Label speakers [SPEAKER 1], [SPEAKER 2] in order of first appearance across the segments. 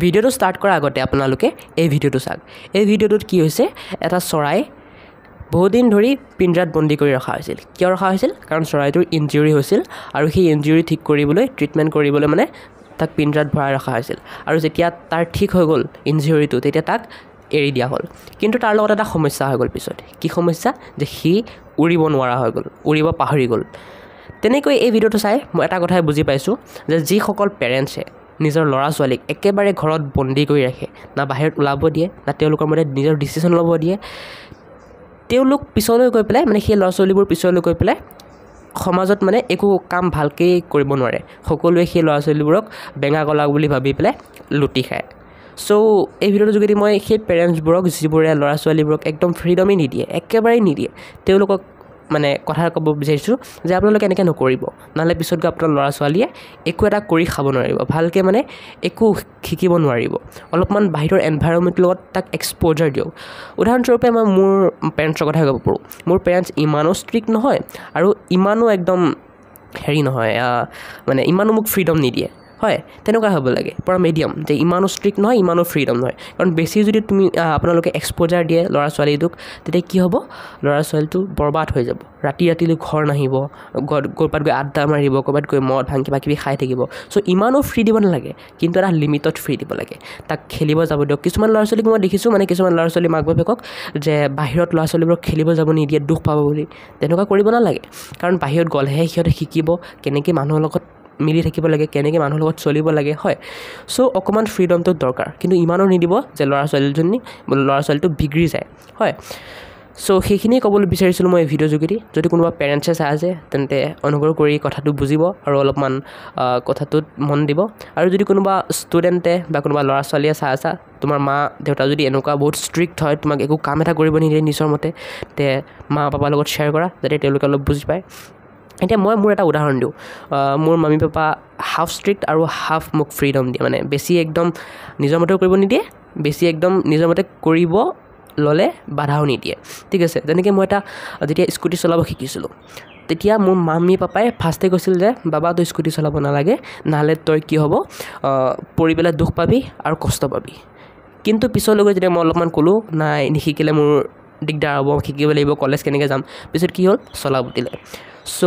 [SPEAKER 1] ভিডিওটো ষ্টাৰ্ট কৰাৰ আগতে আপোনালোকে এই ভিডিওটো চাওক এই ভিডিওটোত কি হৈছে এটা চৰাই বহুত দিন ধৰি পিঞ্জৰাত বন্দী কৰি ৰখা হৈছিল কিয় ৰখা হৈছিল কাৰণ চৰাইটোৰ ইনজুৰি হৈছিল আৰু সেই ইনজুৰি ঠিক কৰিবলৈ ট্ৰিটমেণ্ট কৰিবলৈ মানে তাক পিঞ্জৰাত ভৰাই ৰখা হৈছিল আৰু যেতিয়া তাৰ ঠিক হৈ গ'ল ইনজুৰিটো তেতিয়া তাক এৰি দিয়া হ'ল কিন্তু তাৰ লগত এটা সমস্যা হৈ গ'ল পিছত কি সমস্যা যে সি উৰিব নোৱাৰা হৈ গ'ল উৰিব পাহৰি গ'ল তেনেকৈ এই ভিডিওটো চাই মই এটা কথাই বুজি পাইছোঁ যে যিসকল পেৰেণ্টছে নিজৰ ল'ৰা ছোৱালীক একেবাৰে ঘৰত বন্দী কৰি ৰাখে না বাহিৰত ওলাব দিয়ে না তেওঁলোকৰ মতে নিজৰ ডিচিশ্যন ল'ব দিয়ে তেওঁলোক পিছলৈ গৈ পেলাই মানে সেই ল'ৰা ছোৱালীবোৰ পিছলৈ গৈ পেলাই সমাজত মানে একো কাম ভালকৈ কৰিব নোৱাৰে সকলোৱে সেই ল'ৰা ছোৱালীবোৰক বেঙা গলা বুলি ভাবি পেলাই লুটি খায় চ' এই ভিডিঅ'টোৰ যোগেদি মই সেই পেৰেণ্টছবোৰক যিবোৰে ল'ৰা ছোৱালীবোৰক একদম ফ্ৰীডমেই নিদিয়ে একেবাৰেই নিদিয়ে তেওঁলোকক মানে কথা ক'ব বিচাৰিছোঁ যে আপোনালোকে এনেকৈ নকৰিব নহ'লে পিছত গৈ আপোনাৰ ল'ৰা ছোৱালীয়ে একো এটা কৰি খাব নোৱাৰিব ভালকৈ মানে একো শিকিব নোৱাৰিব অলপমান বাহিৰৰ এনভাইৰনমেণ্টৰ লগত তাক এক্সপ'জাৰ দিয়ক উদাহৰণস্বৰূপে মই মোৰ পেৰেণ্টছৰ কথাই ক'ব পাৰোঁ মোৰ পেৰেণ্টছ ইমানো ষ্ট্ৰিক্ট নহয় আৰু ইমানো একদম হেৰি নহয় মানে ইমানো মোক ফ্ৰীডম নিদিয়ে হয় তেনেকুৱা হ'ব লাগে পূৰা মিডিয়াম যে ইমানো ষ্ট্ৰিক্ট নহয় ইমানো ফ্ৰীডম নহয় কাৰণ বেছি যদি তুমি আপোনালোকে এক্সপ'জাৰ দিয়ে ল'ৰা ছোৱালীটোক তেতিয়া কি হ'ব ল'ৰা ছোৱালীটো বৰবাদ হৈ যাব ৰাতিলৈ ঘৰ নাহিব ক'ৰবাত গৈ আড্ডা মাৰিব ক'ৰবাত গৈ মদ ভাং কিবা কিবি খাই থাকিব চ' ইমানো ফ্ৰী দিব নালাগে কিন্তু এটা লিমিটত ফ্ৰী দিব লাগে তাক খেলিব যাব দিয়ক কিছুমান ল'ৰা ছোৱালীক মই দেখিছোঁ মানে কিছুমান ল'ৰা ছোৱালী মাক বাপেকক যে বাহিৰত ল'ৰা ছোৱালীবোৰক খেলিব যাব নিদিয়ে দুখ পাব বুলি তেনেকুৱা কৰিব নালাগে কাৰণ বাহিৰত গ'লেহে সিহঁতে শিকিব কেনেকৈ মানুহৰ লগত মিলি থাকিব লাগে কেনেকৈ মানুহৰ লগত চলিব লাগে হয় চ' অকণমান ফ্ৰীডমটো দৰকাৰ কিন্তু ইমানো নিদিব যে ল'ৰা ছোৱালীটো বিগড়ি যায় হয় চ' সেইখিনিয়ে ক'বলৈ বিচাৰিছিলোঁ মই এই ভিডিঅ'ৰ যোগেদি যদি কোনোবা পেৰেণ্টছে চাই আছে তেন্তে অনুগ্ৰহ কৰি কথাটো বুজিব আৰু অলপমান কথাটোত মন দিব আৰু যদি কোনোবা ষ্টুডেণ্টে বা কোনোবা ল'ৰা ছোৱালীয়ে চাই আছা তোমাৰ মা দেউতা যদি এনেকুৱা বহুত ষ্ট্ৰিক্ট হয় তোমাক একো কাম এটা কৰিব নিদিয়ে নিজৰ মতে তে মা পাপাৰ লগত শ্বেয়াৰ কৰা যাতে তেওঁলোকে অলপ বুজি পায় এতিয়া মই মোৰ এটা উদাহৰণ দিওঁ মোৰ মামী পাপা হাফ ষ্ট্ৰিক্ট আৰু হাফ মোক ফ্ৰীডম দিয়ে মানে বেছি একদম নিজৰ মতেও কৰিব নিদিয়ে বেছি একদম নিজৰ মতে কৰিব ল'লে বাধাও নিদিয়ে ঠিক আছে তেনেকৈ মই এটা যেতিয়া স্কুটি চলাব শিকিছিলোঁ তেতিয়া মোৰ মামী পাপাই ফাৰ্ষ্টে কৈছিল যে বাবা তই স্কুটি চলাব নালাগে নহ'লে তই কি হ'ব পৰি পেলাই দুখ পাবি আৰু কষ্ট পাবি কিন্তু পিছলৈ গৈ যেতিয়া মই অলপমান ক'লোঁ নাই নিশিকিলে মোৰ দিগদাৰ হ'ব শিকিব লাগিব কলেজ কেনেকৈ যাম পিছত কি হ'ল চলাব দিলে চ'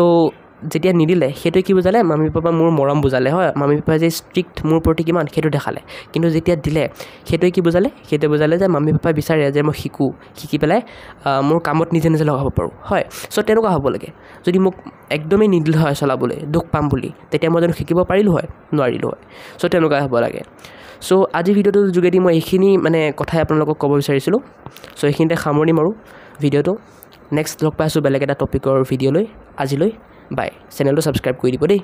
[SPEAKER 1] যেতিয়া নিদিলে সেইটোৱে কি বুজালে মামী পাপা মোৰ মৰম বুজালে হয় মামী পাপাই যে ষ্ট্ৰিক্ট মোৰ প্ৰতি কিমান সেইটো দেখালে কিন্তু যেতিয়া দিলে সেইটোৱে কি বুজালে সেইটোৱে বুজালে যে মামী পাপাই বিচাৰে যে মই শিকি পেলাই মোৰ কামত নিজে লগাব পাৰোঁ হয় চ' তেনেকুৱা হ'ব লাগে যদি মোক একদমেই নিদিলে হয় চলাবলৈ দুখ পাম বুলি তেতিয়া মই জানো শিকিব পাৰিলোঁ হয় নোৱাৰিলোঁ হয় চ' তেনেকুৱা হ'ব লাগে চ' আজি ভিডিঅ'টোৰ যোগেদি মই এইখিনি মানে কথাই আপোনালোকক ক'ব বিচাৰিছিলোঁ চ' এইখিনিতে সামৰণি মাৰোঁ ভিডিঅ'টো নেক্সট লগ পাই আছোঁ বেলেগ এটা টপিকৰ ভিডিঅ'লৈ আজিলৈ বাই চেনেলটো ছাবস্ক্ৰাইব কৰি দিব দেই